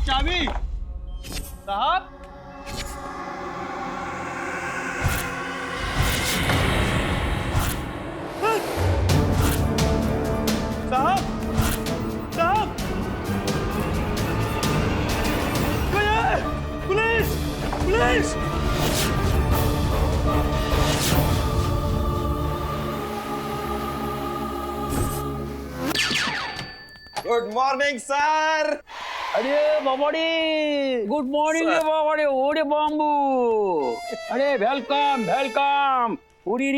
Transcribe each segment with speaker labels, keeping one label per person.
Speaker 1: चाबी साहब। साहब साहब, police police.
Speaker 2: Good morning sir.
Speaker 3: अरे बाबाडी, गुड मॉर्निंग रे बाबाडी, ओरे बांबू। अरे वेलकम वेलकम, उरी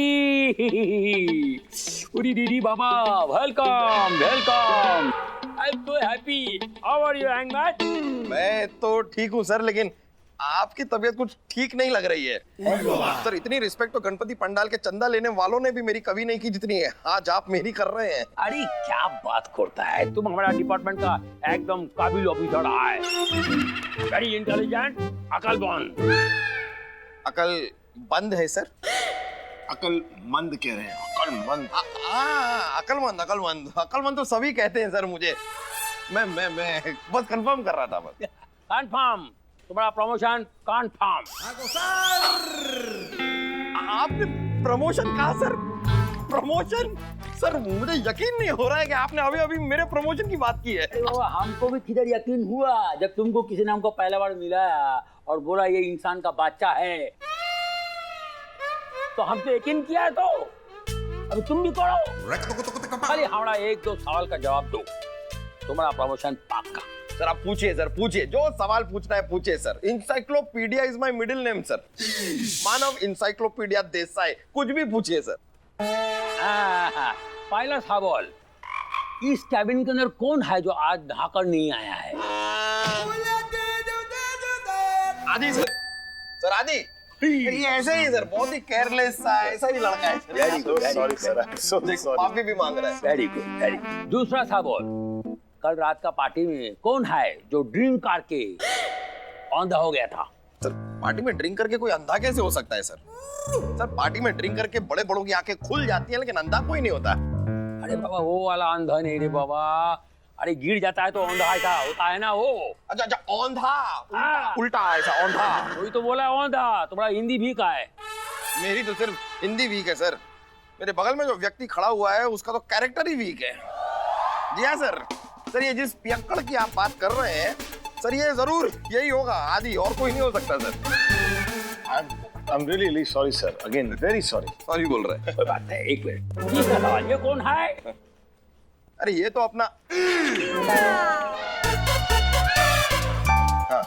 Speaker 3: बाबा, welcome welcome. I am so happy. How are you young man?
Speaker 2: मैं तो ठीक हूँ सर, लेकिन आपकी तबीयत कुछ ठीक नहीं लग रही है। सर इतनी रिस्पेक्ट तो गणपति पंडाल के चंदा लेने वालों ने भी मेरी कभी नहीं की जितनी है आज आप मेरी कर रहे हैं।
Speaker 3: अरे क्या बात करता है, तुम हमारा डिपार्टमेंट का एकदम काबिल ऑफिसर है। वेरी इंटेलिजेंट, अकलमंद।
Speaker 2: अकल बंद है सर।
Speaker 4: अकलमंद कह रहे हैं, अकलमंद।
Speaker 2: अकलमंद अकलमंद अकलमंद तो सभी कहते हैं सर मुझे। मैं बस कंफर्म कर रहा था बस।
Speaker 3: कंफर्म, तुम्हारा प्रमोशन कंफर्म।
Speaker 2: आपने प्रमोशन कहा सर? प्रमोशन? सर मुझे यकीन नहीं हो रहा है कि आपने अभी अभी मेरे प्रमोशन की बात की है।
Speaker 3: अरे बाबा, हमको भी किधर यकीन हुआ जब तुमको किसी ने हमको पहला बार मिला और बोला ये इंसान का बच्चा है, तो हमसे यकीन किया है। तो अभी तुम भी करो, खाली हमारा एक दो सवाल का जवाब दो, तुम्हारा प्रमोशन पक्का।
Speaker 2: सर आप पूछिए सर, पूछिए जो सवाल पूछना है पूछिए sir. Encyclopedia is my middle name sir. Manav encyclopedia Desai, कुछ भी पूछिए सर।
Speaker 3: पहला सवाल, इस कैबिन के अंदर कौन है जो आज नहाकर नहीं आया है?
Speaker 2: आदि सर। सर आदि, ये ऐसे ही सर, बहुत ही केयरलेस सा ऐसा ही लड़का है।
Speaker 4: Very good, sorry sir, I am so sorry.
Speaker 2: माफी भी मांग रहा है।
Speaker 3: Very good, very good. दूसरा सवाल, कल रात का पार्टी में कौन है जो ड्रिंक करके अंधा हो गया था?
Speaker 2: सर पार्टी में ड्रिंक करके कोई अंधा कैसे हो सकता है सर? सर पार्टी में ड्रिंक करके बड़े बड़ों की आंखें खुल जाती हैं लेकिन अंधा कोई नहीं होता।
Speaker 3: अरे बाबा, वो वाला अंधा नहीं रे बाबा। अरे गिर जाता है तो अंधा ऐसा होता है ना वो।
Speaker 2: अच्छा अच्छा, औंधा।
Speaker 3: हाँ।
Speaker 2: उल्टा ऐसा औंधा।
Speaker 3: वही तो बोला अंधा। तुम्हारा हिंदी भी का है?
Speaker 2: मेरी तो सिर्फ हिंदी वीक है सर। मेरे बगल में जो व्यक्ति खड़ा हुआ है उसका तो कैरेक्टर ही वीक है। जी हाँ सर। सर ये जिस पियक्कड़ की आप बात कर रहे हैं सर, ये जरूर यही होगा, आदि और कोई नहीं हो सकता sir.
Speaker 4: I'm really sorry sir, again very sorry।
Speaker 2: Sorry बोल रहे हैं।
Speaker 3: कोई बात नहीं, एक मिनट। तीसरा सवाल, ये कौन है?
Speaker 2: अरे ये तो अपना हाँ,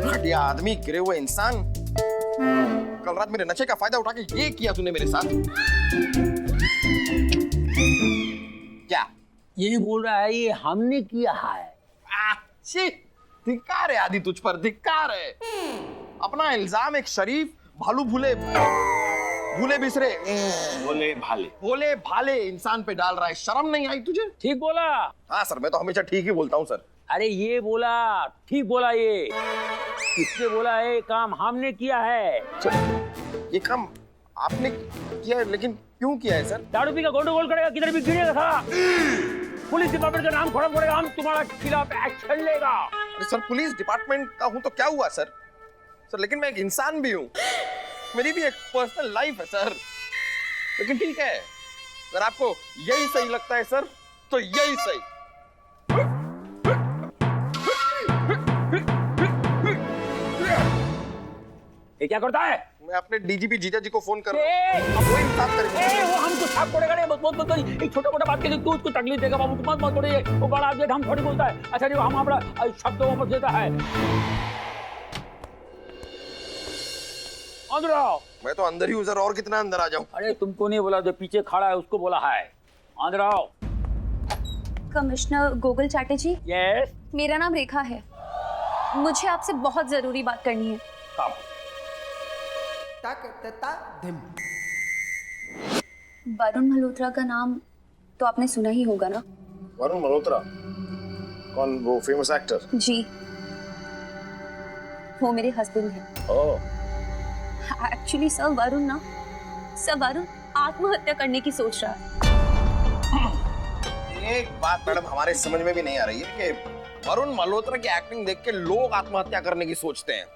Speaker 2: घटिया आदमी, गिरे हुए इंसान। कल रात मेरे नशे का फायदा उठा के ये किया तूने मेरे साथ। क्या
Speaker 3: ये बोल रहा है ये हमने किया है?
Speaker 2: धिक्कार है आदि, तुझ पर धिक्कार है। अपना इल्जाम एक शरीफ भालू भूले बिसरे भोले भाले इंसान पे डाल रहा है। शर्म नहीं आई तुझे?
Speaker 3: ठीक बोला।
Speaker 2: हाँ सर, मैं तो हमेशा ठीक ही बोलता हूँ सर।
Speaker 3: अरे ये बोला, ठीक बोला। ये किसने बोला है काम हमने किया है?
Speaker 2: ये काम आपने किया है, लेकिन क्यों किया है सर?
Speaker 3: दारू पी का गोंडोगोल करेगा, किधर भी गिरेगा साला। पुलिस डिपार्टमेंट का नाम खराब करेगा, हम तुम्हारा खिलाफ एक्शन लेगा।
Speaker 2: अरे सर पुलिस डिपार्टमेंट का हूँ तो क्या हुआ सर? सर लेकिन मैं एक इंसान भी हूँ, मेरी भी एक पर्सनल लाइफ है सर। लेकिन ठीक है, अगर आपको यही सही लगता है सर तो यही सही।
Speaker 3: ये क्या करता है?
Speaker 2: मैं अपने डीजीपी जीजा जी को फोन कर रहा
Speaker 3: ए,
Speaker 2: हूँ। अब वो इंसाफ करेंगे।
Speaker 3: वो हमको साफ करेगा नहीं, बहुत एक छोटा मोटा बात के लिए तू उसको तकलीफ देगा बाबू। तुम मत करिए, वो बड़ा आदमी हम थोड़ी बोलता है। अच्छा जो हम अपना शब्द वापस देता है। अंदर आओ।
Speaker 2: मैं तो अंदर ही हूँ सर, और कितना अंदर आ जाऊँ?
Speaker 3: अरे तुमको नहीं बोला, जो पीछे खड़ा है उसको बोला है। अंदर आओ।
Speaker 5: Commissioner Gogol Chatterjee,
Speaker 3: yes.
Speaker 5: मेरा नाम रेखा है। मुझे आपसे बहुत जरूरी बात करनी है।
Speaker 3: कम।
Speaker 5: वरुण मल्होत्रा का नाम तो आपने सुना ही होगा ना?
Speaker 4: वरुण मल्होत्रा? कौन, वो फेमस एक्टर?
Speaker 5: जी, वो मेरे हस्बैंड हैं।
Speaker 4: ओह,
Speaker 5: एक्चुअली सर वरुण आत्महत्या करने की सोच रहा है।
Speaker 2: एक बात मैडम हमारे समझ में भी नहीं आ रही है कि वरुण मल्होत्रा की एक्टिंग देख के लोग आत्महत्या करने की सोचते हैं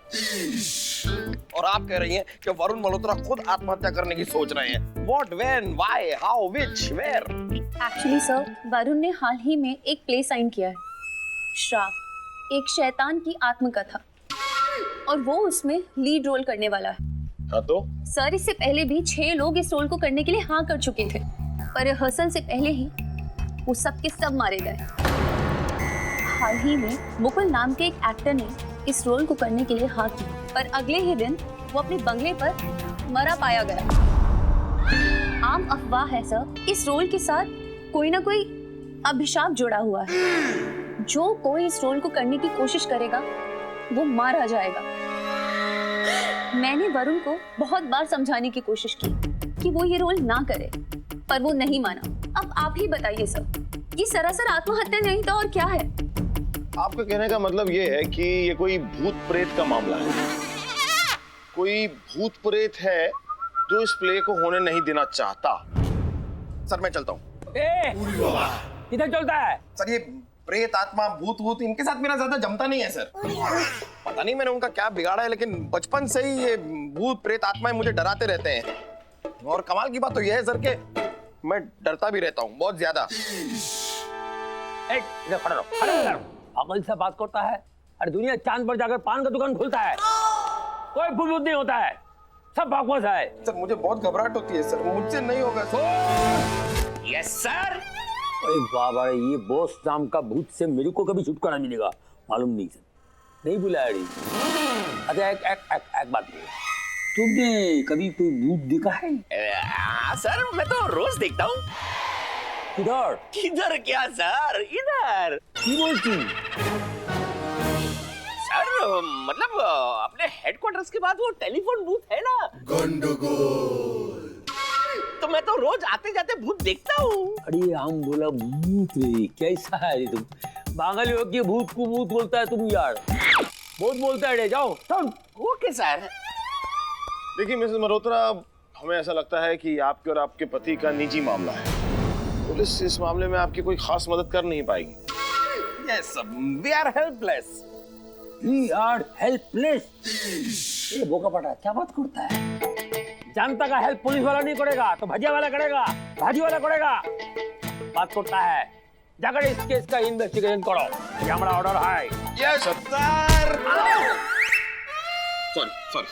Speaker 2: और आप कह रही हैं कि वरुण मल्होत्रा खुद आत्महत्या करने की सोच रहे हैं। What, when, why, how, which, where?
Speaker 5: Actually sir, Varun ने हाल ही में एक प्ले साइन किया है, श्राप, एक शैतान की आत्मकथा, और वो उसमें लीड रोल करने वाला है।
Speaker 4: हाँ तो
Speaker 5: सर, इससे पहले भी 6 लोग इस रोल को करने के लिए हाँ कर चुके थे, पर रिहर्सल से पहले ही वो सब के सब मारे गए। हाल ही में मुकुल नाम के एक एक्टर ने इस रोल को करने के लिए हाँ की, पर अगले ही दिन वो अपने बंगले पर मरा पाया गया। आम अफवाह है सर, इस रोल के साथ कोई ना कोई अभिशाप जुड़ा हुआ है। जो कोई इस रोल को करने की कोशिश करेगा वो मारा जाएगा। मैंने वरुण को बहुत बार समझाने की कोशिश की कि वो ये रोल ना करे, पर वो नहीं माना। अब आप ही बताइए सर, ये सरासर आत्महत्या नहीं तो और क्या है?
Speaker 4: आपका कहने का मतलब ये है कि ये कोई भूत प्रेत का मामला है। कोई भूत प्रेत है जो इस प्ले को होने नहीं देना चाहता।
Speaker 2: सर मैं चलता हूँ।
Speaker 3: किधर चलता है?
Speaker 2: सर ये प्रेत आत्मा भूत भूत इनके साथ मेरा ज्यादा जमता नहीं है सर। पता नहीं मैंने उनका क्या बिगाड़ा है, लेकिन बचपन से ही ये भूत प्रेत आत्माएं मुझे डराते रहते हैं। और कमाल की बात तो यह है सर कि मैं डरता भी रहता हूँ बहुत ज्यादा।
Speaker 3: इधर खड़ा रहो। अकल से बात करता है। अरे दुनिया चांद पर जाकर पान का दुकान खुलता है, कोई भूत नहीं होता है, सब बकवास है।
Speaker 2: सर मुझे बहुत घबराहट होती है सर, मुझसे नहीं होगा सर।
Speaker 3: Yes sir. अरे बाबा, ये बॉस नाम का भूत से मेरे को कभी छुटकारा मिलेगा मालूम नहीं सर। नहीं बुलाया रे। अच्छा एक बात बोलो, तुमने कभी कोई भूत देखा है?
Speaker 6: सर मैं तो रोज देखता हूँ।
Speaker 3: किधर?
Speaker 6: किधर क्या सर, इधर।
Speaker 3: की बोलती?
Speaker 6: सर मतलब अपने हेडक्वार्टर्स के बाद वो टेलीफोन बूथ है ना, गंडगोल, तो मैं तो रोज आते जाते भूत देखता हूँ।
Speaker 3: अरे हम बोला भूत रे, कैसा है रे तुम? बांगल हो कि भूत को भूत बोलता है तुम यार, बहुत बोलता है रे। जाओ सुन।
Speaker 6: Okay sir.
Speaker 4: देखिए मिसेस मल्होत्रा, हमें ऐसा लगता है कि आपके और आपके पति का निजी मामला है। पुलिस इस मामले में आपकी कोई खास मदद कर नहीं पाएगी।
Speaker 2: Yes, we are helpless.
Speaker 3: We are helpless. ये बोका पटा क्या बात करता है? जनता का हेल्प पुलिस वाला नहीं करेगा तो भजिया वाला करेगा, भाजी वाला करेगा। बात करता है, जाकर इस केस का इन्वेस्टिगेशन करो। ये हमारा ऑर्डर है।
Speaker 2: Yes, sir. Sorry.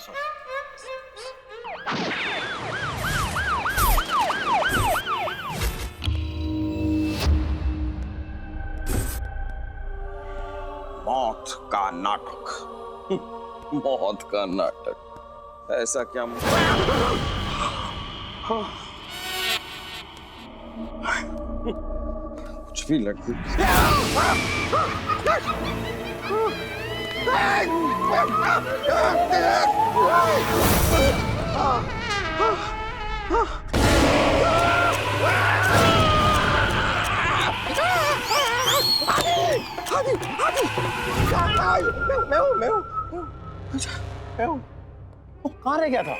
Speaker 2: मौत का नाटक। मौत का नाटक, ऐसा क्या? कुछ भी लड़की। मैं कहाँ रह गया था?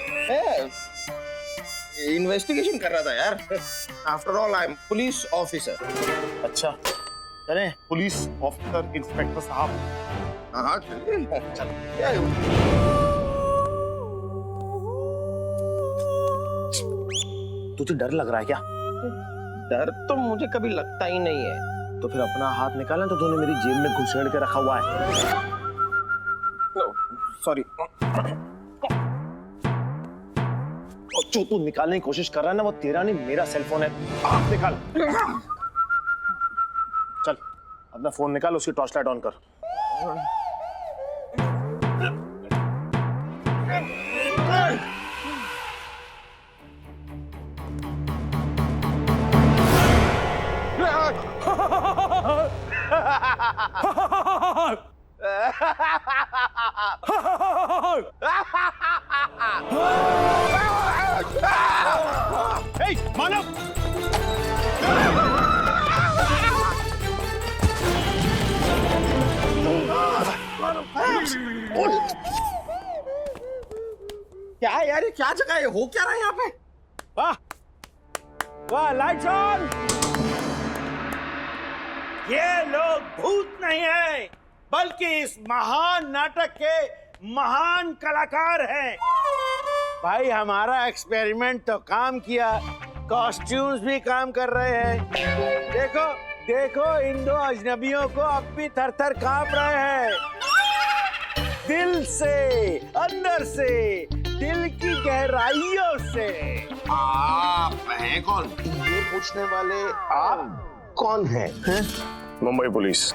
Speaker 2: इन्वेस्टिगेशन कर रहा था यार। After all I am police officer.
Speaker 4: अच्छा चले, पुलिस ऑफिसर इंस्पेक्टर साहब।
Speaker 2: हाँ चलिए।
Speaker 4: तुझे डर लग रहा है क्या?
Speaker 2: डर तो मुझे कभी लगता ही नहीं है।
Speaker 4: तो फिर अपना हाथ निकाला तो तूने मेरी जेब में घुसेड़ के रखा हुआ है।
Speaker 2: सॉरी।
Speaker 4: जो तू निकालने की कोशिश कर रहा है ना, वो तेरा नहीं मेरा सेलफोन है। हाथ निकाल। चल अपना फोन निकाल, उसकी टॉर्च लाइट ऑन कर।
Speaker 1: मानव,
Speaker 2: क्या है यार, ये क्या जगह है? हो क्या रहा है यहाँ पे?
Speaker 1: वाह वाह, लाइट्स ऑन।
Speaker 7: ये लोग भूत नहीं है, बल्कि इस महान नाटक के महान कलाकार हैं। भाई हमारा एक्सपेरिमेंट तो काम किया, कॉस्ट्यूम्स भी काम कर रहे हैं। देखो देखो इन दो अजनबियों को अब भी थर थर कांप रहे हैं, दिल से, अंदर से, दिल की गहराइयों से।
Speaker 2: आप हैं कौन?
Speaker 4: ये पूछने वाले आप कौन हैं? मुंबई पुलिस।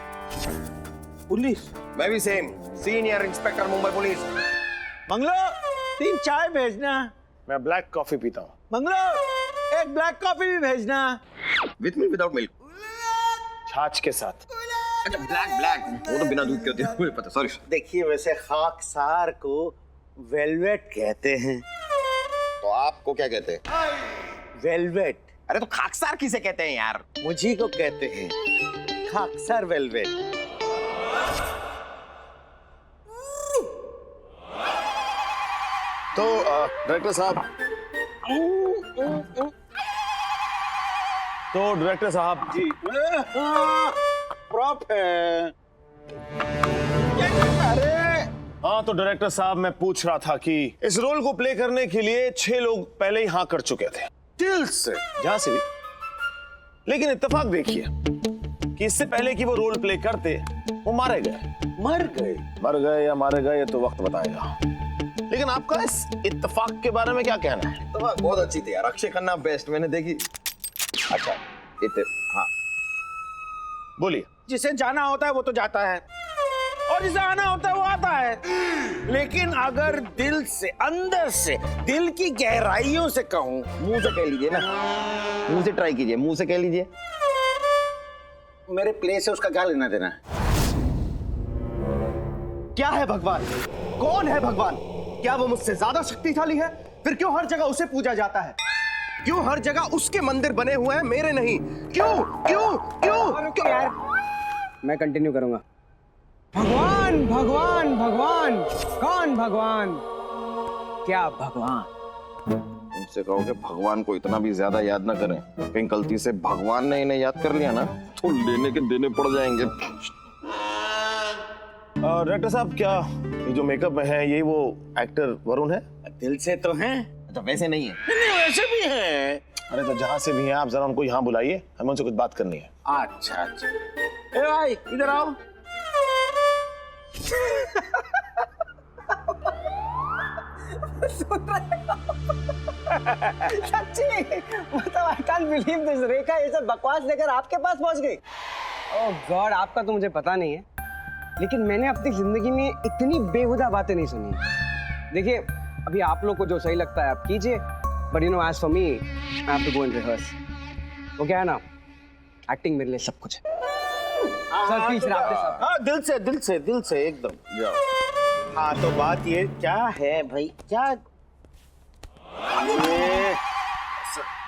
Speaker 7: पुलिस?
Speaker 2: मैं भी same, senior inspector Mumbai police.
Speaker 7: मंगलो 3 चाय भेजना।
Speaker 4: मैं ब्लैक कॉफी पीता हूँ।
Speaker 7: मंगलो 1 ब्लैक कॉफी भी भेजना।
Speaker 2: With milk without milk?
Speaker 4: छाछ के साथ।
Speaker 2: अच्छा ब्लैक, वो तो बिना दूध के होती है, मुझे पता, सॉरी।
Speaker 7: देखिए वैसे खाकसार को वेलवेट कहते हैं।
Speaker 2: तो आपको क्या कहते हैं?
Speaker 7: वेलवेट।
Speaker 2: अरे तो खाकसार किसे कहते हैं यार?
Speaker 7: मुझी को कहते हैं खाकसार वेलवेट।
Speaker 4: तो डायरेक्टर साहब, जी
Speaker 7: प्रॉप है।
Speaker 4: अरे हाँ, तो डायरेक्टर साहब मैं पूछ रहा था कि इस रोल को प्ले करने के लिए 6 लोग पहले ही हाँ कर चुके थे, दिल से, जहां से भी। लेकिन इत्तेफाक देखिए कि इससे पहले कि वो रोल प्ले करते वो मारे गए। मर गए या मारे गए, ये तो वक्त बताएगा। लेकिन आपका इस इत्तेफाक के बारे में क्या कहना है?
Speaker 2: तो बहुत अच्छी थी यार, अक्षय खन्ना बेस्ट, मैंने देखी। अच्छा हाँ
Speaker 4: बोलिए।
Speaker 7: जिसे जाना होता है वो तो जाता है, और जिसे आना होता है वो आता है। लेकिन अगर दिल से, अंदर से, दिल की गहराइयों से कहूं,
Speaker 2: मुंह से कह लीजिए ना, मुंह से ट्राई कीजिए, मुंह से कह लीजिए।
Speaker 7: मेरे प्ले से उसका क्या लेना देना है?
Speaker 8: क्या है भगवान? कौन है भगवान? क्या वो मुझसे ज्यादा शक्तिशाली है? फिर क्यों हर जगह उसे पूजा जाता है? क्यों हर जगह उसके मंदिर बने हुए हैं, मेरे नहीं? क्यों क्यों क्यों क्यों?
Speaker 9: यार मैं कंटिन्यू करूंगा। भगवान भगवान भगवान, कौन भगवान? क्या भगवान?
Speaker 2: उनसे कहो कि भगवान को इतना भी ज्यादा याद ना करें, कहीं गलती से भगवान ने इन्हें याद कर लिया ना तो लेने के देने पड़ जाएंगे।
Speaker 4: डायरेक्टर साहब, क्या ये जो मेकअप में है यही वो एक्टर वरुण है?
Speaker 7: दिल से तो हैं।
Speaker 2: अच्छा वैसे नहीं है?
Speaker 7: नहीं वैसे भी है।
Speaker 4: अरे तो जहां से भी हैं आप, जरा उनको यहाँ बुलाइए, हमें उनसे कुछ बात करनी है।
Speaker 7: अच्छा अच्छा, ए भाई इधर आओ।
Speaker 9: सच्ची मतलब आई कांट बिलीव दिस। रेखा ये सब बकवास लेकर आपके पास पहुंच गई। ओह गॉड, आपका तो मुझे पता नहीं है, लेकिन मैंने अपनी जिंदगी में इतनी बेहुदा बातें नहीं सुनी। देखिए अभी आप लोग को जो सही लगता है आप कीजिए, but you know as for me I have to go and rehearse. वो क्या है ना, एक्टिंग मेरे लिए सब कुछ है। सर प्लीज रात साहब।
Speaker 7: हाँ दिल से एकदम जाओ। हाँ तो बात ये क्या है भाई, क्या ये?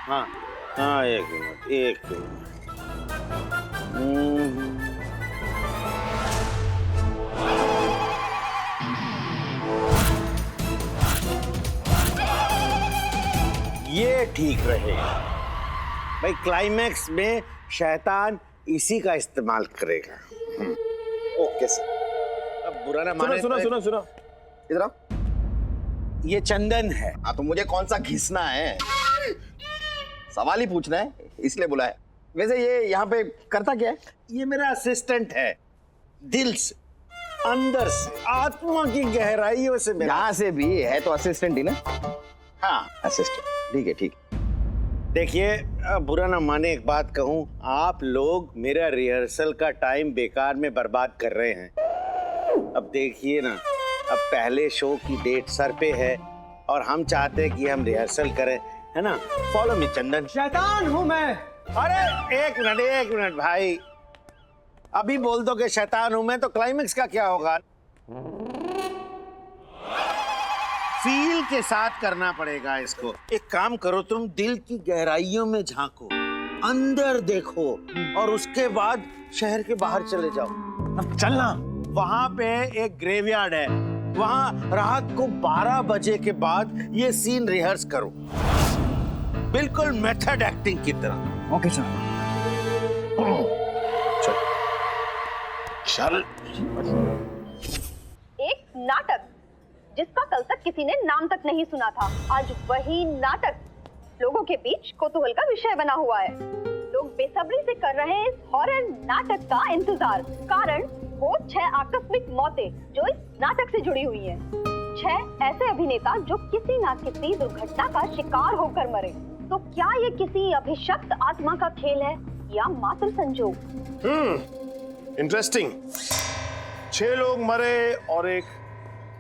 Speaker 7: हाँ हाँ एक मिनट। ये ठीक रहेगा भाई। क्लाइमैक्स में शैतान इसी का इस्तेमाल करेगा। Okay sir. अब बुरा ना माने।
Speaker 4: सुनो
Speaker 2: इधर आओ।
Speaker 7: ये चंदन है।
Speaker 2: हाँ तो मुझे कौन सा घिसना है? सवाल ही पूछना है, इसलिए बुलाया। वैसे ये यहाँ पे करता क्या है?
Speaker 7: ये मेरा असिस्टेंट है। दिल से, अंदर से, आत्मा की गहराइयों से मेरा।
Speaker 2: यहाँ से भी है तो असिस्टेंट ही ना?
Speaker 7: हाँ
Speaker 2: असिस्टेंट, ठीक है ठीक।
Speaker 7: देखिए बुरा ना माने एक बात कहूँ, आप लोग मेरा रिहर्सल का टाइम बेकार में बर्बाद कर रहे हैं। अब देखिए ना, अब पहले शो की डेट सर पे है और हम चाहते हैं कि हम रिहर्सल करें, है ना? फॉलो मी चंदन।
Speaker 9: शैतान हूं मैं।
Speaker 7: अरे एक मिनट भाई, अभी बोल दो कि शैतान हूं मैं, तो क्लाइमेक्स का क्या होगा? फील के साथ करना पड़ेगा इसको। एक काम करो, तुम दिल की गहराइयों में झांको, अंदर देखो, और उसके बाद शहर के बाहर चले जाओ। अब चलना, वहां पे एक ग्रेवयार्ड है, वहां रात को 12 बजे के बाद ये सीन रिहर्स करो, बिल्कुल मेथड एक्टिंग की तरह।
Speaker 9: Okay sir.
Speaker 4: चल।
Speaker 10: एक नाटक जिसका कल तक किसी ने नाम तक नहीं सुना था, आज वही नाटक लोगों के बीच कौतूहल का विषय बना हुआ है। लोग बेसब्री से कर रहे हैं इस हॉरर नाटक का इंतजार। कारण वो 6 आकस्मिक मौतें जो इस नाटक से जुड़ी हुई हैं। 6 ऐसे अभिनेता जो किसी न किसी दुर्घटना का शिकार होकर मरे। तो क्या ये किसी अभिशप्त आत्मा का खेल है या मात्र संजोग?
Speaker 4: इंटरेस्टिंग। 6 लोग मरे और एक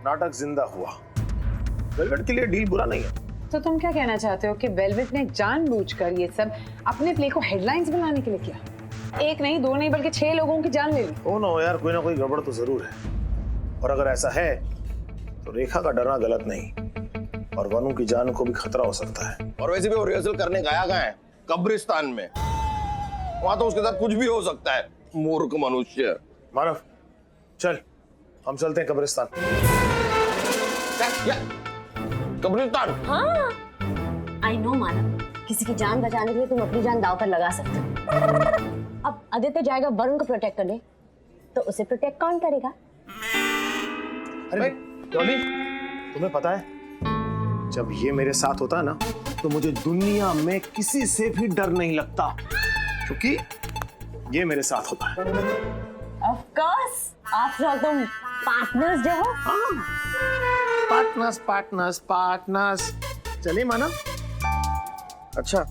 Speaker 4: नाटक जिंदा हुआ। वेलवेट के लिए डील बुरा नहीं है।
Speaker 11: तो तुम क्या कहना चाहते हो कि वेलवेट ने जानबूझकर ये सब अपने प्ले को हेडलाइंस बनाने के लिए किया? 1 नहीं 2 नहीं बल्कि 6 लोगों की जान ले ली।
Speaker 4: ओ नो यार, कोई ना कोई गड़बड़ तो जरूर है। और अगर ऐसा है तो रेखा का डरना गलत नहीं, और वनु की जान को भी खतरा हो सकता है।
Speaker 2: और वैसे भी वो रिहर्सल करने गया है कब्रिस्तान में, वहां तो उसके साथ कुछ भी हो सकता है। मूर्ख मनुष्य।
Speaker 4: मानव चल, हम चलते हैं कब्रिस्तान।
Speaker 2: कब्रिस्तान?
Speaker 10: हाँ, आई नो मानव, किसी की जान बचाने के लिए तुम अपनी जान दांव पर लगा सकते हो। अब आदित्य जाएगा वरुण को प्रोटेक्ट करने, तो उसे प्रोटेक्ट कौन करेगा?
Speaker 4: अरे डॉली, तुम्हें पता है जब ये मेरे साथ होता है ना, तो मुझे दुनिया में किसी से भी डर नहीं लगता, क्योंकि ये मेरे साथ होता है।
Speaker 10: ऑफ कोर्स, आफ्टर ऑल तुम पार्टनर्स जो हो।
Speaker 4: Partners partners partners. चलिए मानव।
Speaker 2: अच्छा,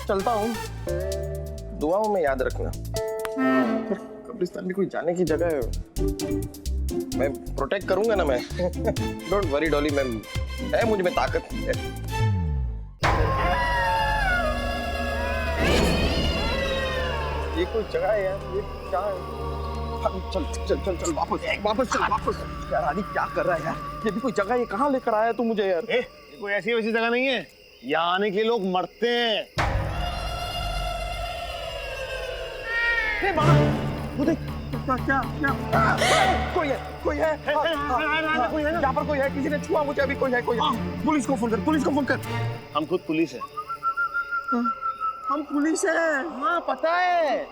Speaker 2: चलता हूँ। दुआओं में याद रखना। कब्रिस्तान में कोई जाने की जगह है, मैं प्रोटेक्ट करूंगा ना मैं। डोंट वरी डॉली, मैं है मुझ में ताकत है। ये कोई जगह है यार, ये क्या है? चल चल चल चल वापस चल। यार आदि क्या कर रहा है यार? ये भी कोई जगह, ये कहाँ लेकर आया तू मुझे यार?
Speaker 4: ये कोई ऐसी वैसी जगह नहीं है, यहाँ आने के लोग मरते हैं।
Speaker 2: वो देख, क्या कोई है यहाँ पर कोई है, किसी ने छुआ मुझे, अभी कोई है। पुलिस को फोन कर।
Speaker 4: हम खुद पुलिस हैं।
Speaker 2: हम पुलिस हैं। हाँ पता है।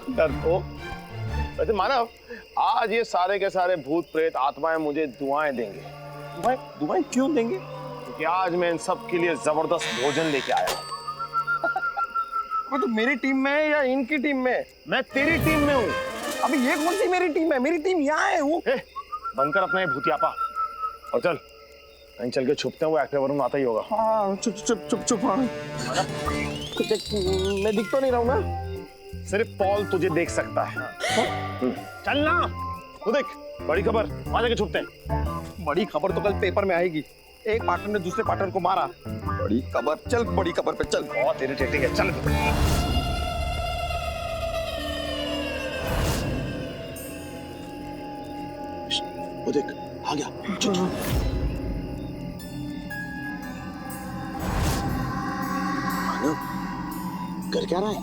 Speaker 4: डर तो वैसे मानव, आज ये सारे के सारे भूत प्रेत आत्माएं मुझे दुआएं देंगे।
Speaker 2: दुआएं क्यों देंगे?
Speaker 4: क्योंकि आज मैं इन सब के लिए जबरदस्त भोजन लेके आया हूँ।
Speaker 2: वो तो मेरी टीम में है या इनकी टीम में?
Speaker 4: मैं तेरी टीम में हूँ।
Speaker 2: अभी ये कौन सी मेरी टीम है? मेरी टीम यहाँ है। वो
Speaker 4: बनकर अपना ये भूतियापा, और चल कहीं चल के छुपते हैं, वो एक्टर वरुण आता ही होगा।
Speaker 2: हाँ चुप। हाँ मैं दिख तो नहीं रहा हूँ ना?
Speaker 4: सिर्फ पॉल तुझे देख सकता है। चल ना, वो देख बड़ी खबर, वहां जाके छुपते हैं।
Speaker 2: बड़ी खबर तो कल पेपर में आएगी। एक पार्टनर ने दूसरे पार्टनर को मारा। बड़ी खबर, चल बड़ी खबर पे चल।
Speaker 4: बहुत इरिटेटिंग है, चल। वो देख आ गया। चल। कर क्या रहा है?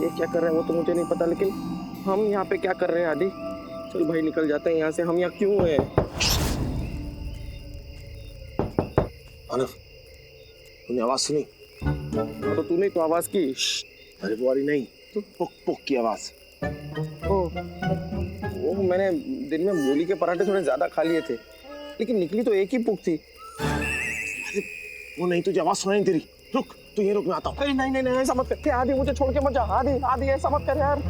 Speaker 2: ये क्या कर रहे हैं वो तो मुझे नहीं पता, लेकिन हम यहाँ पे क्या कर रहे हैं आदि? चल भाई निकल जाते हैं यहाँ से। हम यहाँ क्यों हैं?
Speaker 4: मानव, तूने आवाज सुनी?
Speaker 2: तो तूने तो आवाज की।
Speaker 4: अरे वो वाली नहीं, तो पुक पुक की आवाज।
Speaker 2: वो मैंने दिन में मूली के पराठे थोड़े ज्यादा खा लिए थे, लेकिन निकली तो एक ही पुक थी।
Speaker 4: अरे वो नहीं, तुझे आवाज सुनाई तेरी। रुक, तू ये रुक, मैं आता हूँ।
Speaker 2: अरे नहीं ऐसा मत कर आदि, मुझे छोड़ के मत जा। आदि ऐसा मत कर यार।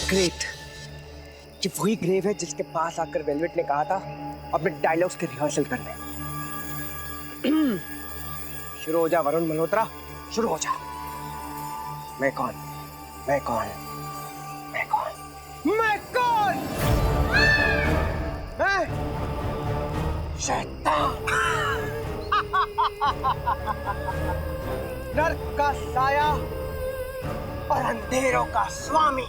Speaker 9: ग्रेट, ये वही ग्रेव है जिसके पास आकर वेलवेट ने कहा था अपने डायलॉग्स के रिहर्सल करने। शुरू हो जा वरुण मल्होत्रा, शुरू हो जा। मैं कौन? मैं कौन? मैं कौन? नर्क का साया और अंधेरों का स्वामी।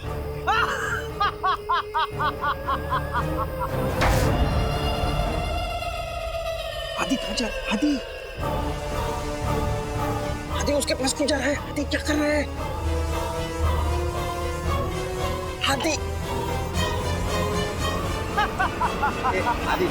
Speaker 9: हाथी कहाँ जा रहा है? हाथी हाथी उसके पास क्यों जा रहा है? हाथी क्या कर रहा है? हाथी हाथी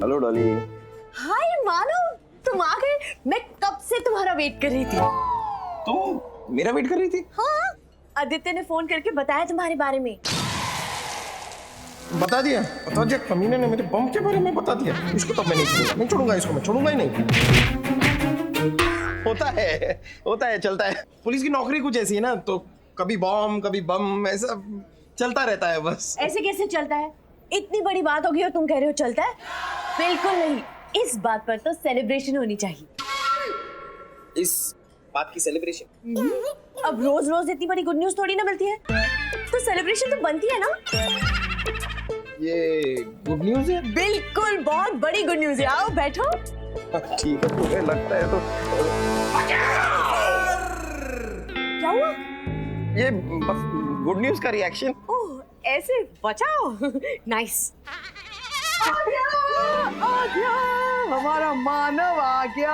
Speaker 2: हेलो डॉली।
Speaker 5: हाय मानव, तुम आ गए। मैं कब से तुम्हारा वेट कर रही थी।
Speaker 2: तुम मेरा वेट कर रही थी?
Speaker 5: हाँ, आदित्य ने फोन करके बताया तुम्हारे बारे में।
Speaker 2: बता दिया कमीने ने मेरे बम के बारे में बता दिया। इसको तो मैं नहीं छोड़ूंगा, इसको मैं छोड़ूंगा ही नहीं। होता है चलता है। पुलिस की नौकरी कुछ ऐसी है ना, तो कभी बम कभी बम ऐसा चलता रहता है बस।
Speaker 5: ऐसे कैसे चलता है? इतनी बड़ी बात होगी और तुम कह रहे हो चलता है? बिल्कुल नहीं, इस बात पर तो सेलिब्रेशन होनी चाहिए।
Speaker 2: इस बात की सेलिब्रेशन?
Speaker 5: अब रोज रोज इतनी बड़ी गुड न्यूज थोड़ी ना मिलती है, तो सेलिब्रेशन तो बनती है ना।
Speaker 2: ये गुड न्यूज है?
Speaker 5: बिल्कुल, बहुत बड़ी गुड न्यूज है। आओ बैठो।
Speaker 2: ठीक है, तुम्हें लगता है तो।
Speaker 5: क्या हुआ?
Speaker 2: ये बस गुड न्यूज का रिएक्शन।
Speaker 5: ओह, ऐसे बचाओ। नाइस।
Speaker 12: हमारा मानव आ गया,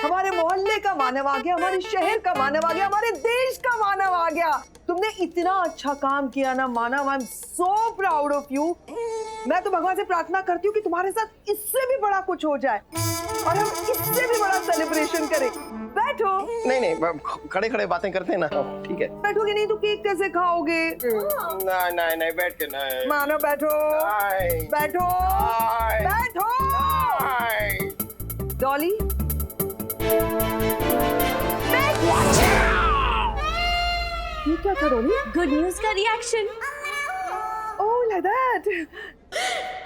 Speaker 12: हमारे मोहल्ले का मानव आ गया, हमारे शहर का मानव आ गया, हमारे देश का मानव आ गया। तुमने इतना अच्छा काम किया ना Manav, I am so proud of you. मैं तो भगवान से प्रार्थना करती हूँ कि तुम्हारे साथ इससे भी बड़ा कुछ हो जाए और हम इससे भी बड़ा सेलिब्रेशन करें। बैठो।
Speaker 2: नहीं, खड़े खड़े बातें करते हैं ना। ठीक है।
Speaker 12: बैठोगे नहीं तो केक कैसे खाओगे?
Speaker 2: नहीं, बैठ के नहीं।
Speaker 12: मानव बैठो। बैठो। बैठो। डॉली, ये क्या था डॉली?
Speaker 5: गुड न्यूज का reaction.
Speaker 12: Oh, like that.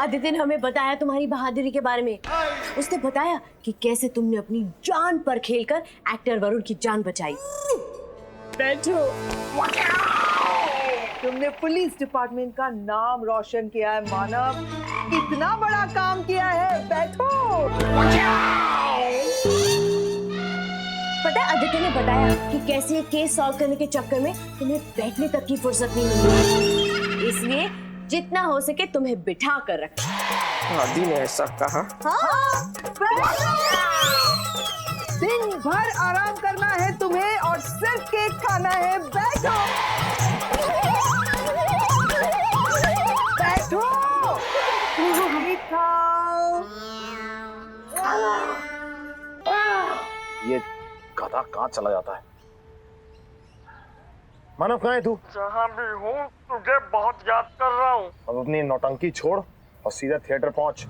Speaker 5: Aditya ने हमें बताया तुम्हारी बहादुरी के बारे में। उसने बताया कि कैसे तुमने अपनी जान पर खेलकर एक्टर वरुण की जान बचाई। बैठो।
Speaker 12: तुमने पुलिस डिपार्टमेंट का नाम रोशन किया है मानव, इतना बड़ा काम किया है। बैठो।
Speaker 5: पता है, आदित्य ने बताया कि कैसे ये केस सॉल्व करने के चक्कर में तुम्हें बैठने तक की फुर्सत नहीं मिली, इसलिए जितना हो सके तुम्हें बिठा कर रखा।
Speaker 2: आदि ने ऐसा कहा?
Speaker 12: हाँ। दिन भर आराम करना है तुम्हें और सिर्फ केक खाना है। बैठो। बैठो। केक खाओ।
Speaker 4: ये गधा कहाँ चला जाता है? मानव, कहाँ है तू?
Speaker 1: जहाँ भी हूँ तुझे बहुत याद कर रहा हूँ।
Speaker 4: अब अपनी नौटंकी छोड़ और सीधा थिएटर पहुंच।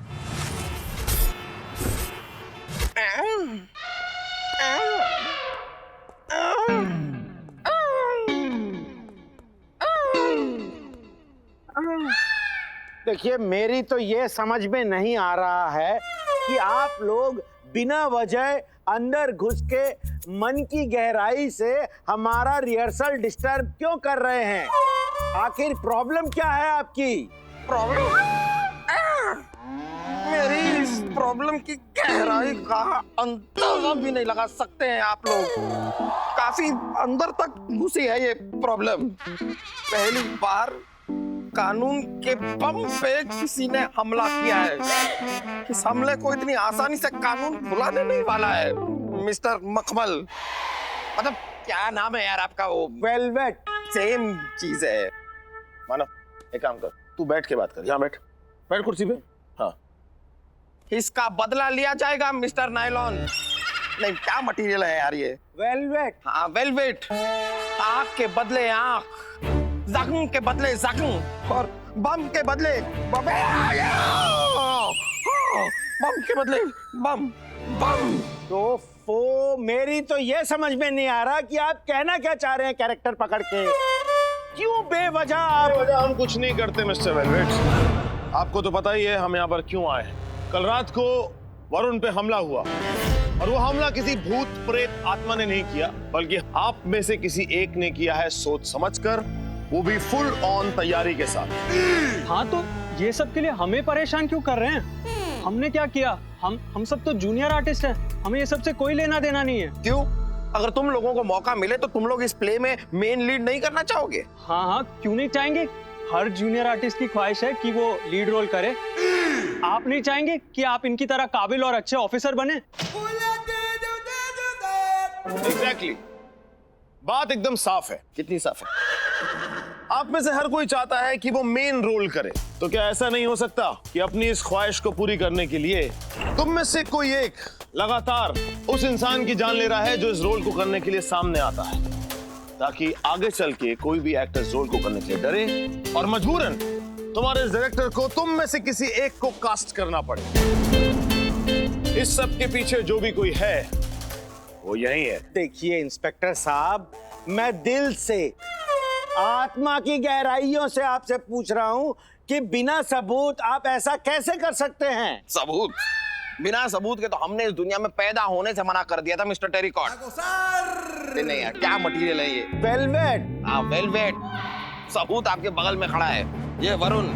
Speaker 7: देखिए, मेरी तो ये समझ में नहीं आ रहा है कि आप लोग बिना वजह अंदर घुस के मन की गहराई से हमारा रिहर्सल डिस्टर्ब क्यों कर रहे हैं? आखिर प्रॉब्लम क्या है आपकी?
Speaker 2: प्रॉब्लम? मेरी इस प्रॉब्लम की गहराई का अंदाजा भी नहीं लगा सकते हैं आप लोग। काफी अंदर तक घुसी है ये प्रॉब्लम। पहली बार कानून के बम पे किसी ने हमला किया है। इस हमले को इतनी आसानी से कानून भुलाने नहीं वाला है। मिस्टर मखमल, मतलब क्या नाम है यार आपका? वो
Speaker 7: वेलवेट।
Speaker 2: सेम चीज है।
Speaker 4: मानव, एक काम कर, तू बैठ के बात कर। यहाँ बैठ, बैठ कुर्सी पे। हाँ,
Speaker 2: इसका बदला लिया जाएगा मिस्टर नायलॉन। नहीं, क्या मटेरियल है यार ये?
Speaker 7: वेलवेट।
Speaker 2: हाँ, वेलवेट। आँख के बदले आँख, जख्म के बदले जख्म, और बम के बदले बम, बम के बदले बम, बम।
Speaker 7: तो मेरी तो ये समझ में नहीं आ रहा कि आप कहना क्या चाह रहे हैं कैरेक्टर पकड़ के। क्यों बेवजह
Speaker 4: हम कुछ नहीं करते मिस्टर वेलवेट। आपको तो पता ही है हम यहाँ पर क्यों आए हैं। कल रात को वरुण पे हमला हुआ, और वो हमला किसी भूत प्रेत आत्मा ने नहीं किया, बल्कि आप में से किसी एक ने किया है, सोच समझकर, वो भी फुल ऑन तैयारी के साथ।
Speaker 13: हाँ, तो ये सब के लिए हमें परेशान क्यों कर रहे हैं? हमने क्या किया? हम सब तो जूनियर आर्टिस्ट हैं, हमें ये सब से कोई लेना देना नहीं है।
Speaker 2: क्यों? अगर तुम लोगों को मौका मिले तो तुम लोग इस प्ले में मेन लीड नहीं करना चाहोगे?
Speaker 13: हाँ, क्यों नहीं चाहेंगे? हर जूनियर आर्टिस्ट की ख्वाहिश है कि वो लीड रोल करे। आप नहीं चाहेंगे कि आप इनकी तरह काबिल और अच्छे ऑफिसर बने?
Speaker 4: एग्जैक्टली, बात एकदम साफ है।
Speaker 2: कितनी साफ है?
Speaker 4: आप में से हर कोई चाहता है कि वो मेन रोल करे, तो क्या ऐसा नहीं हो सकता कि अपनी इस ख्वाहिश को पूरी करने के लिए तुम में से कोई एक लगातार उस इंसान की जान ले रहा है जो इस रोल को करने के लिए सामने आता है, ताकि आगे चल के कोई भी एक्टर इस रोल को करने के लिए डरे और मजबूरन तुम्हारे डायरेक्टर को तुम में से किसी एक को कास्ट करना पड़े। इस सब के पीछे जो भी कोई है वो यही है।
Speaker 7: देखिए इंस्पेक्टर साहब, मैं दिल से, आत्मा की गहराइयों से आपसे पूछ रहा हूं कि बिना सबूत आप ऐसा कैसे कर सकते हैं?
Speaker 2: सबूत? बिना सबूत के तो हमने इस दुनिया में पैदा होने से मना कर दिया था मिस्टर टेरिकॉट। नहीं यार, क्या मटेरियल है ये?
Speaker 7: वेलवेट।
Speaker 2: हाँ, वेलवेट। सबूत आपके बगल में खड़ा है, ये वरुण।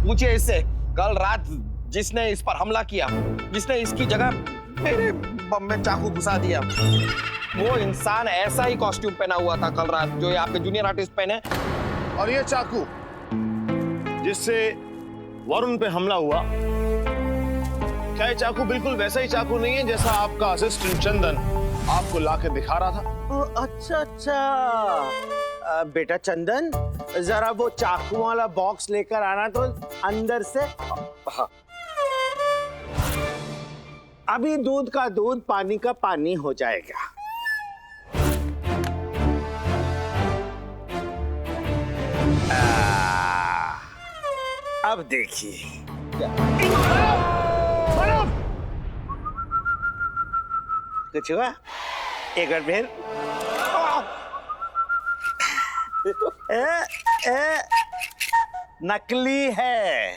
Speaker 2: पूछिए इससे, कल रात जिसने इस पर हमला किया, जिसने इसकी जगह मेरे बम में चाकू घुसा दिया, वो इंसान ऐसा ही कॉस्ट्यूम पहना हुआ था कल रात जो ये आपके जूनियर आर्टिस्ट पहने।
Speaker 4: और ये चाकू जिससे वरुण पे हमला हुआ, क्या ये चाकू बिल्कुल वैसा ही चाकू नहीं है जैसा आपका असिस्टेंट चंदन आपको लाके दिखा रहा था?
Speaker 7: अच्छा, बेटा चंदन, जरा वो चाकू वाला बॉक्स लेकर आना तो अंदर से। अभी दूध का दूध, पानी का पानी हो जाएगा। अब देखिए, कुछ हुआ? एक बार फिर। नकली है।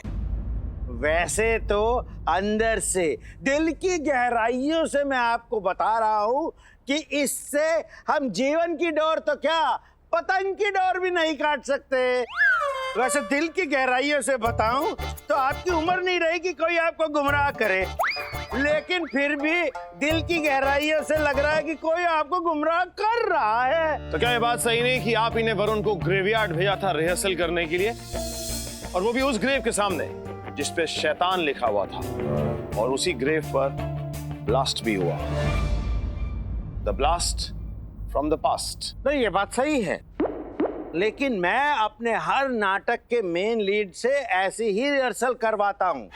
Speaker 7: वैसे तो अंदर से, दिल की गहराइयों से मैं आपको बता रहा हूं कि इससे हम जीवन की डोर तो क्या, पतंग की डोर भी नहीं काट सकते। वैसे दिल की गहराइयों से बताऊं तो आपकी उम्र नहीं रहेगी कोई आपको गुमराह करे, लेकिन फिर भी दिल की गहराइयों से लग रहा है कि कोई आपको गुमराह कर रहा है।
Speaker 4: तो क्या ये बात सही नहीं कि आप इन्हें वरुण को ग्रेवयार्ड भेजा था रिहर्सल करने के लिए, और वो भी उस ग्रेव के सामने जिस पे शैतान लिखा हुआ था, और उसी ग्रेव पर ब्लास्ट भी हुआ। The blast from the past.
Speaker 7: नहीं, ये बात सही है, लेकिन मैं अपने हर नाटक के मेन लीड से ऐसी ही रिहर्सल करवाता हूँ।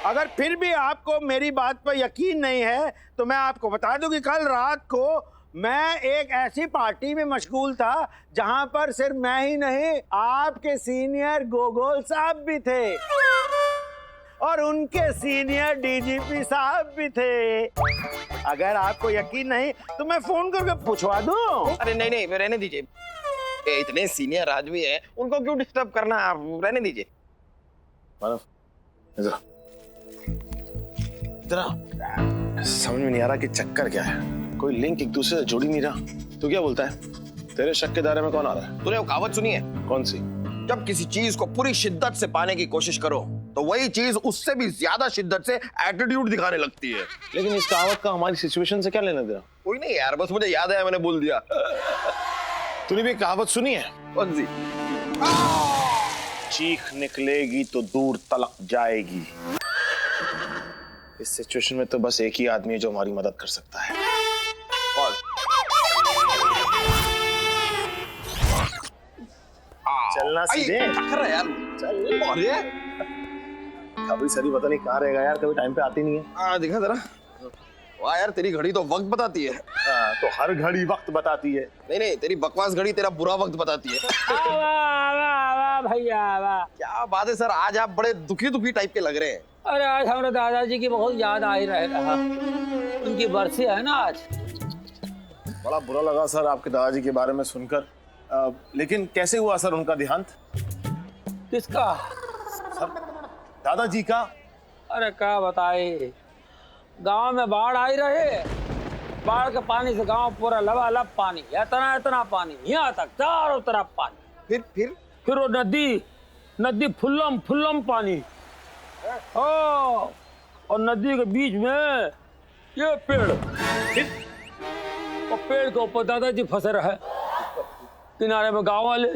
Speaker 7: अगर फिर भी आपको मेरी बात पर यकीन नहीं है तो मैं आपको बता दूं कि कल रात को मैं एक ऐसी पार्टी में मशगूल था जहां पर सिर्फ मैं ही नहीं, आपके सीनियर गोगोल साहब भी थे और उनके सीनियर डीजीपी साहब भी थे। अगर आपको यकीन नहीं तो मैं फोन करके पूछवा दूं।
Speaker 2: अरे नहीं, रहने दीजिए। इतने सीनियर आदमी है, उनको क्यों डिस्टर्ब करना, आप रहने दीजिए।
Speaker 4: समझ में नहीं आ रहा कि चक्कर क्या है, कोई लिंक एक दूसरे से जुड़ ही नहीं रहा। तू क्या बोलता है, तेरे शक के दायरे में कौन आ रहा है?
Speaker 2: तूने वो कहावत सुनी है?
Speaker 4: कौन सी?
Speaker 2: जब किसी चीज को पूरी शिद्दत से पाने की कोशिश करो तो वही चीज उससे भी ज्यादा शिद्दत से एटीट्यूड दिखाने लगती है।
Speaker 4: लेकिन इस कहावत का हमारी सिचुएशन से क्या लेना देना?
Speaker 2: कोई नहीं यार, बस मुझे याद आया, मैंने बोल दिया।
Speaker 4: तूने भी कहावत सुनी है?
Speaker 2: कौन सी?
Speaker 4: चीख निकलेगी तो दूर तलक जाएगी। इस सिचुएशन में तो बस एक ही आदमी है जो हमारी मदद कर सकता है। कौन? चलना सीधे।
Speaker 2: क्या कर रहा है यार?
Speaker 4: चल अरे कभी सरी पता नहीं कहाँ रहेगा यार, कभी टाइम पे आती नहीं है।
Speaker 2: दिखा जरा। वाह यार, तेरी घड़ी तो वक्त बताती है।
Speaker 4: तो हर घड़ी वक्त बताती है।
Speaker 2: नहीं, तेरी बकवास घड़ी तेरा बुरा वक्त बताती है।
Speaker 3: वाह भैया वाह।
Speaker 2: क्या बात है सर, आज आप बड़े दुखी टाइप के लग रहे हैं।
Speaker 3: अरे आज हमारे दादाजी की बहुत याद आ ही रहा। उनकी बरसी है ना आज।
Speaker 4: बड़ा बुरा लगा सर आपके दादाजी के बारे में सुनकर। लेकिन कैसे हुआ सर उनका देहांत?
Speaker 3: किसका?
Speaker 4: सर दादाजी का।
Speaker 3: अरे क्या बताए, गांव में बाढ़ आई रहे। बाढ़ के पानी से गांव पूरा लबालब पानी, इतना पानी, यहाँ तक चारों तरफ पानी। फिर वो नदी फुल्लम पानी। और नदी के बीच में ये पेड़, और पेड़ के ऊपर दादाजी फंसे रहे। किनारे में गांव वाले,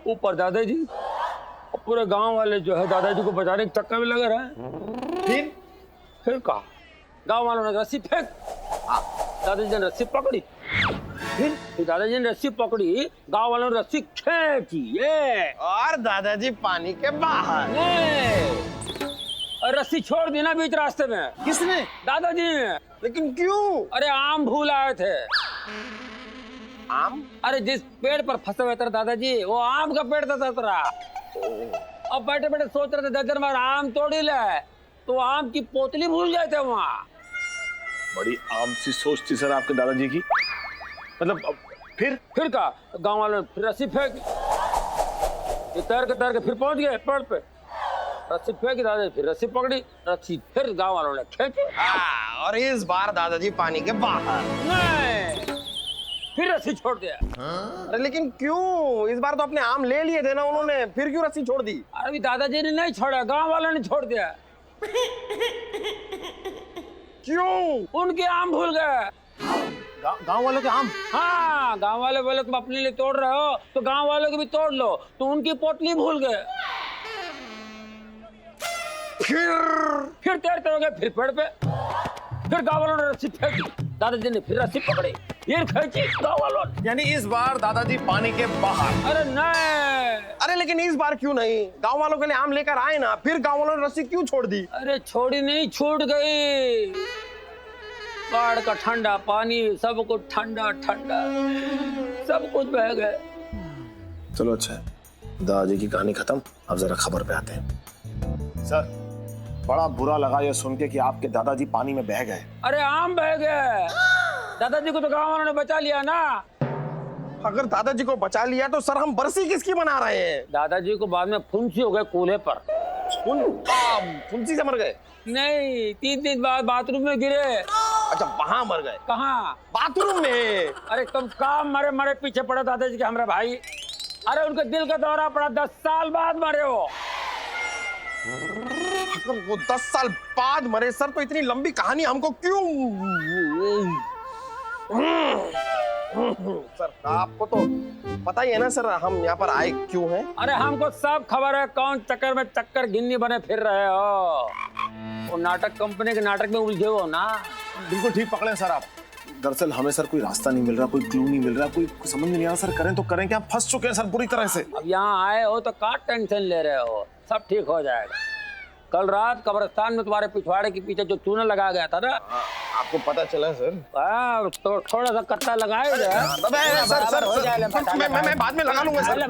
Speaker 3: ऊपर दादाजी, और पूरे गांव वाले जो है दादाजी को बचाने के चक्कर में लगे रहे। फिर कहा गांव वालों ने रस्सी फेंक, दादाजी ने रस्सी पकड़ी। फिर दादाजी ने रस्सी पकड़ी, गांव वालों ने रस्सी खींची, ये
Speaker 2: और दादाजी पानी के बाहर।
Speaker 3: और रस्सी छोड़ दी ना बीच रास्ते में।
Speaker 2: किसने?
Speaker 3: दादाजी ने।
Speaker 2: लेकिन क्यों?
Speaker 3: अरे आम भूल आए थे।
Speaker 2: आम?
Speaker 3: अरे जिस पेड़ पर फंसे हुए थे दादाजी, वो आम का पेड़ था सतरा। अब बैठे बैठे सोच रहे थे दर्जन बार आम तोड़ ही ले, तो आम की पोतली भूल गए थे वहाँ।
Speaker 4: बड़ी आम सी सोच थी सर आपके दादाजी की। मतलब फिर
Speaker 3: का गांव वालों ने फिर रस्सी फेंकी, तैर के फिर पहुंच गए पेड़ पे। रस्सी फेंकी दादाजी, फिर रस्सी पकड़ी, रस्सी फिर गांव वालों ने खींची।
Speaker 2: और इस बार दादाजी पानी के बाहर।
Speaker 3: नहीं, फिर रस्सी छोड़ दिया।
Speaker 2: अरे लेकिन क्यों? इस बार तो अपने आम ले लिए थे ना उन्होंने, फिर क्यों रस्सी छोड़ दी?
Speaker 3: अभी दादाजी ने नहीं छोड़ा, गांव वालों ने छोड़ दिया।
Speaker 2: क्यों?
Speaker 3: उनके आम भूल गए।
Speaker 4: गांव वालों के आम?
Speaker 3: हाँ, गांव वाले बोले तुम अपने लिए तोड़ रहे हो तो गांव वालों के भी तोड़ लो, तो उनकी पोटली भूल गए। फिर तैरते हो गए, फिर पेड़ पे। फिर गांव वालों ने रस्सी फेंकी, दादाजी ने फिर रस्सी पकड़ी, फिर खींची गांव वालों ने।
Speaker 4: यानी इस बार दादाजी पानी के बाहर।
Speaker 3: अरे नहीं।
Speaker 2: अरे लेकिन इस बार क्यों नहीं? गांव वालों के लिए आम लेकर आए ना, फिर गांव वालों ने रस्सी क्यों छोड़ दी?
Speaker 3: अरे छोड़ी नहीं, छूट गई। बाढ़ का ठंडा पानी, सब कुछ ठंडा, सब कुछ बह गए।
Speaker 4: चलो अच्छा है, दादाजी की कहानी खत्म। अब जरा खबर पे आते हैं। सर बड़ा बुरा लगा ये सुन के कि आपके दादाजी पानी में बह गए।
Speaker 3: अरे आम बह गए, दादाजी को तो गांव वालों ने बचा लिया ना।
Speaker 2: अगर दादाजी को बचा लिया तो सर हम बरसी किसकी मना रहे हैं?
Speaker 3: दादाजी को बाद में फुंसी हो गए कूल्हे पर।
Speaker 2: फुंसी से मर गए?
Speaker 3: नहीं, 3 दिन बाद बाथरूम में गिरे।
Speaker 2: अच्छा, वहां मर गए?
Speaker 3: कहाँ?
Speaker 2: बाथरूम में।
Speaker 3: अरे तुम काम मरे पीछे पड़े दादाजी के हमारे भाई। अरे उनके दिल का दौरा पड़ा, 10 साल बाद मरे हो।
Speaker 2: वो 10 साल बाद मरे सर, तो इतनी लंबी कहानी हमको क्यों? सर आपको तो पता ही है ना सर हम यहाँ पर आए क्यों हैं?
Speaker 3: अरे हमको सब खबर है, कौन चक्कर में चक्कर गिन्नी बने फिर रहे हो। वो नाटक कंपनी के नाटक में उलझे हो ना।
Speaker 4: बिल्कुल ठीक पकड़े सर आप। दरअसल हमें सर कोई रास्ता नहीं मिल रहा, कोई क्लू नहीं मिल रहा, कोई समझ नहीं आ रहा सर। करें तो करें क्या? फंस चुके हैं सर पूरी तरह से।
Speaker 3: अब यहाँ आए हो तो क्या टेंशन ले रहे हो, सब ठीक हो जाएगा। कल रात कब्रिस्तान में तुम्हारे पिछवाड़े के पीछे जो चूना लगा गया था ना,
Speaker 2: आपको पता चला सर?
Speaker 3: तो थोड़ा सा कट्टा लगाया जाए।
Speaker 2: मैं बाद में लगा लूंगा सर।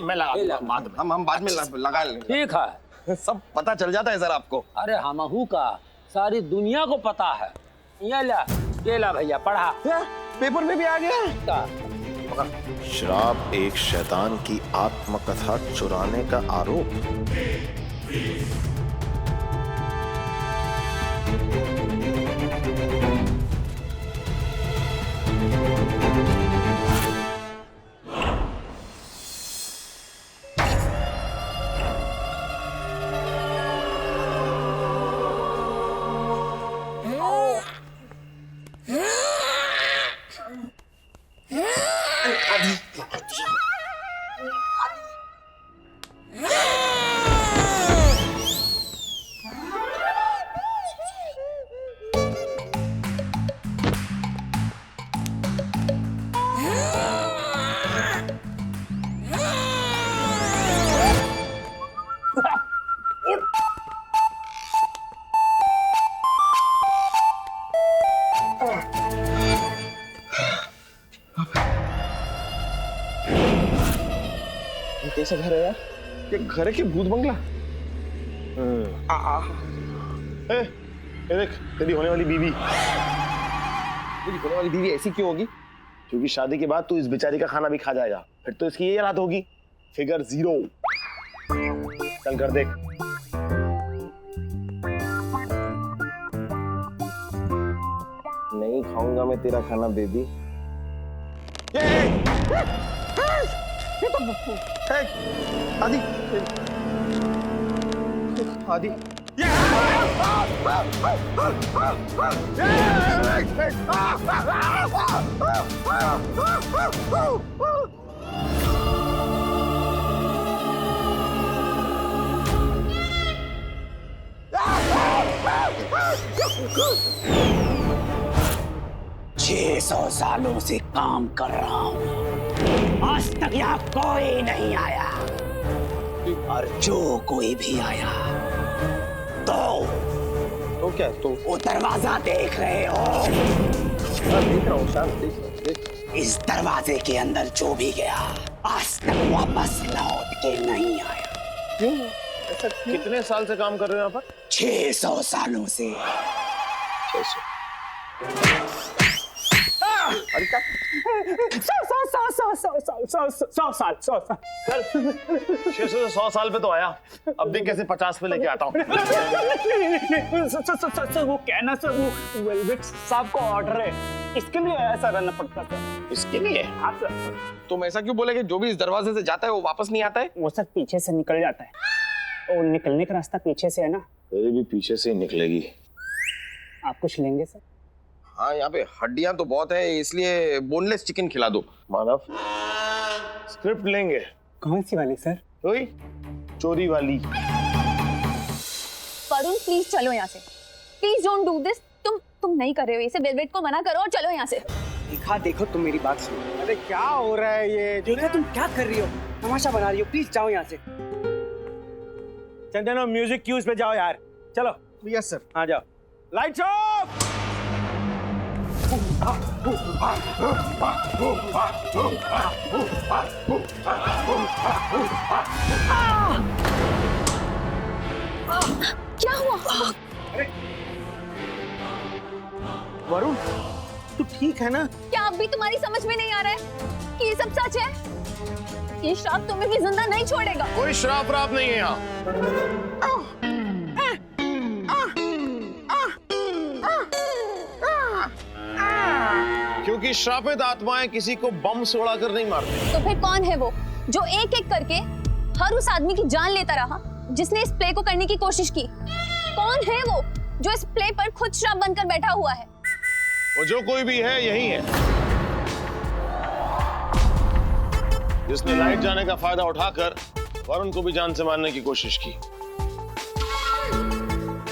Speaker 4: मैं लगा,
Speaker 2: हम बाद में लगा लेंगे।
Speaker 3: ठीक है,
Speaker 2: सब पता चल जाता है सर आपको।
Speaker 3: अरे हमहू का सारी दुनिया को पता है। ये ला भैया, पढ़ा।
Speaker 2: पेपर में भी आ गया।
Speaker 4: श्राप एक शैतान की आत्मकथा चुराने का आरोप।
Speaker 8: सा घर है यार?
Speaker 2: ये घर है कि भूत बंगला?
Speaker 4: ए, ये देख तेरी होने वाली बीवी।
Speaker 2: मेरी होने वाली बीवी ऐसी क्यों होगी?
Speaker 4: क्योंकि शादी के बाद तू इस बेचारी का खाना भी खा जाएगा, फिर तो इसकी ये हालत होगी। फिगर 0। चल कर देख।
Speaker 2: नहीं खाऊंगा मैं तेरा खाना बेबी। आदि आदि
Speaker 3: छह 600 सालों से काम कर रहा हूँ, आज तक यहाँ कोई नहीं आया, और जो कोई भी आया तो
Speaker 2: क्या? तो
Speaker 3: वो दरवाजा देख रहे हो?
Speaker 2: देख रहा हूँ शांत, देख।
Speaker 3: इस दरवाजे के अंदर जो भी गया आज तक वापस लौट के नहीं आया।
Speaker 2: क्यों? ऐसा
Speaker 4: कितने साल से काम कर रहे हो यहाँ पर?
Speaker 3: 600 सालों से।
Speaker 2: 600
Speaker 4: 100 साल पे तो आया, अब भी कैसे 50 पे लेके आता हूँ।
Speaker 13: वो कहना सर, वो वेलवेट साहब को ऑर्डर है, इसके लिए ऐसा करना पड़ता सर।
Speaker 2: इसके लिए?
Speaker 13: हाँ सर।
Speaker 2: तुम ऐसा क्यों बोले कि जो भी इस दरवाजे से जाता है वो वापस नहीं आता है?
Speaker 13: वो सर पीछे से निकल जाता है, और निकलने का रास्ता पीछे से है ना।
Speaker 4: तेरी भी पीछे से ही निकलेगी।
Speaker 13: आप कुछ लेंगे सर?
Speaker 2: हाँ, यहाँ पे हड्डियां तो बहुत है, इसलिए बोनलेस चिकन खिला दो।
Speaker 4: मानव, स्क्रिप्ट लेंगे।
Speaker 13: कौन सी वाली सर?
Speaker 4: वही चोरी वाली।
Speaker 5: वरुण प्लीज चलो यहाँ से, प्लीज डोंट डू दिस। तुम नहीं कर रहे हो इसे, वेलवेट को मना करो और चलो यहाँ से।
Speaker 9: देखा, देखो तुम मेरी बात सुनो।
Speaker 7: अरे क्या हो रहा है ये?
Speaker 9: देखा तुम क्या कर रही हो, तमाशा बना रही हो, प्लीज जाओ यहाँ से।
Speaker 7: चंदनो, म्यूजिक क्यूज पे जाओ यार, चलो।
Speaker 8: Yes sir.
Speaker 7: आ जाओ। Lights off.
Speaker 5: क्या हुआ?
Speaker 7: वरुण, तू ठीक है ना?
Speaker 5: क्या अब भी तुम्हारी समझ में नहीं आ रहा है कि ये सब सच है? ये श्राप तुम्हें भी जिंदा नहीं छोड़ेगा।
Speaker 4: कोई श्राप राप नहीं है यहाँ। क्योंकि श्रापित आत्माएं किसी को बम से उड़ाकर नहीं मारती।
Speaker 5: तो फिर कौन है वो जो एक एक करके हर उस आदमी की जान लेता रहा जिसने इस प्ले को करने की कोशिश की? कौन है वो जो इस प्ले पर खुद श्राप बनकर बैठा हुआ है?
Speaker 4: वो जो कोई भी है यही है, जिसने लाइट जाने का फायदा उठाकर वरुण को भी जान से मारने की कोशिश की।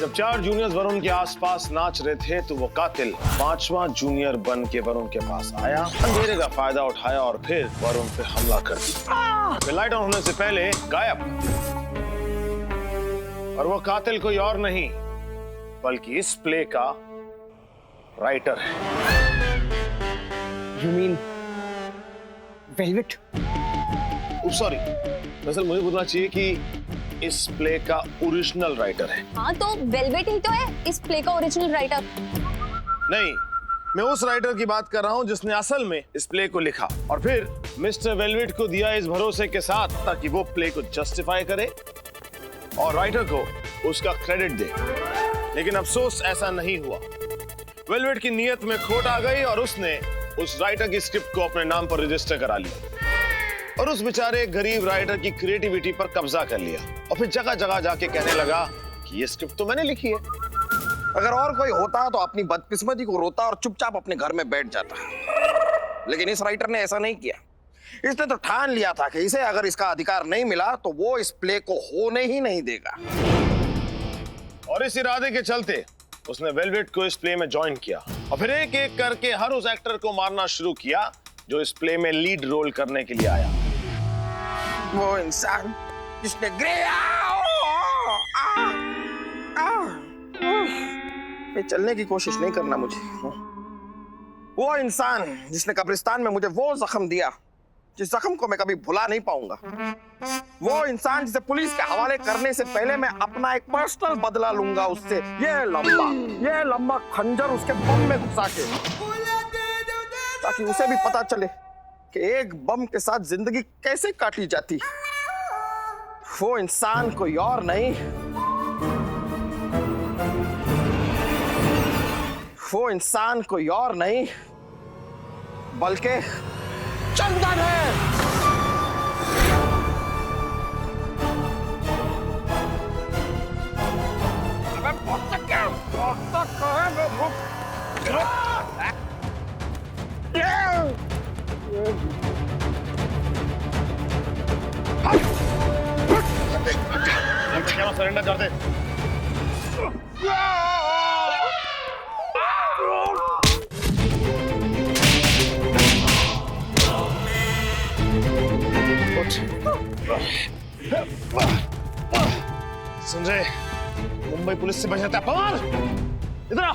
Speaker 4: जब 4 जूनियर्स वरुण के आसपास नाच रहे थे तो वो कातिल 5वां जूनियर बन के वरुण के पास आया, अंधेरे का फायदा उठाया और फिर वरुण पे हमला कर दिया। फिर लाइट ऑन होने से पहले गायब। और वो कातिल कोई और नहीं बल्कि इस प्ले का राइटर है।
Speaker 9: You mean velvet?
Speaker 4: सॉरी, दरअसल मुझे बोलना चाहिए कि इस प्ले का ओरिजिनल राइटर है।
Speaker 5: हाँ, तो वेलवेट ही तो है इस प्ले का ओरिजिनल राइटर।
Speaker 4: नहीं, मैं उस राइटर की बात कर रहा हूँ जिसने असल में इस प्ले को लिखा और फिर मिस्टर वेलवेट को दिया इस भरोसे के साथ ताकि वो प्ले को जस्टिफाई करे और राइटर को उसका क्रेडिट दे। लेकिन अफसोस ऐसा नहीं हुआ। वेलवेट की नीयत में खोट आ गई और उसने उस राइटर की स्क्रिप्ट को अपने नाम पर रजिस्टर करा लिया और उस बेचारे गरीब राइटर की क्रिएटिविटी पर कब्जा कर लिया और फिर जगह जगह जाके कहने लगा कि ये स्क्रिप्ट तो मैंने लिखी है।
Speaker 2: अगर और कोई होता तो अपनी बदकिस्मती को रोता और चुपचाप अपने घर में बैठ जाता, लेकिन इस राइटर ने ऐसा नहीं किया। इसने तो ठान लिया था कि इसे अगर इसका अधिकार नहीं मिला तो वो इस प्ले को होने ही नहीं देगा।
Speaker 4: और इस इरादे के चलते उसने वेलवेट को इस प्ले में ज्वाइन किया और फिर एक एक करके हर उस एक्टर को मारना शुरू किया जो इस प्ले में लीड रोल करने के लिए आया।
Speaker 2: वो इंसान जिसने चलने की कोशिश नहीं करना मुझे। वो इंसान जिसने कब्रिस्तान में मुझे वो जख्म दिया जिस जख्म को मैं कभी भुला नहीं पाऊंगा। वो इंसान जिसे पुलिस के हवाले करने से पहले मैं अपना एक पर्सनल बदला लूंगा उससे, ये लंबा खंजर उसके बम में घुसा के, ताकि उसे भी पता चले कि एक बम के साथ जिंदगी कैसे काटी जाती। वो इंसान कोई और नहीं, वो इंसान कोई और नहीं बल्कि चंदन है।
Speaker 4: सरेंडर कर दे। सुन रहे, मुंबई पुलिस से बचाता है। पवार इधर आओ।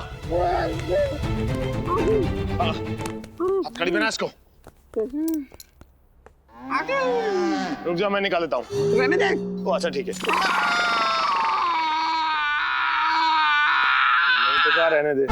Speaker 4: हथकड़ी बना इसको। रुक जाओ, मैं निकाल देता हूँ। ओ अच्छा ठीक है, नहीं तो क्या रहने दे।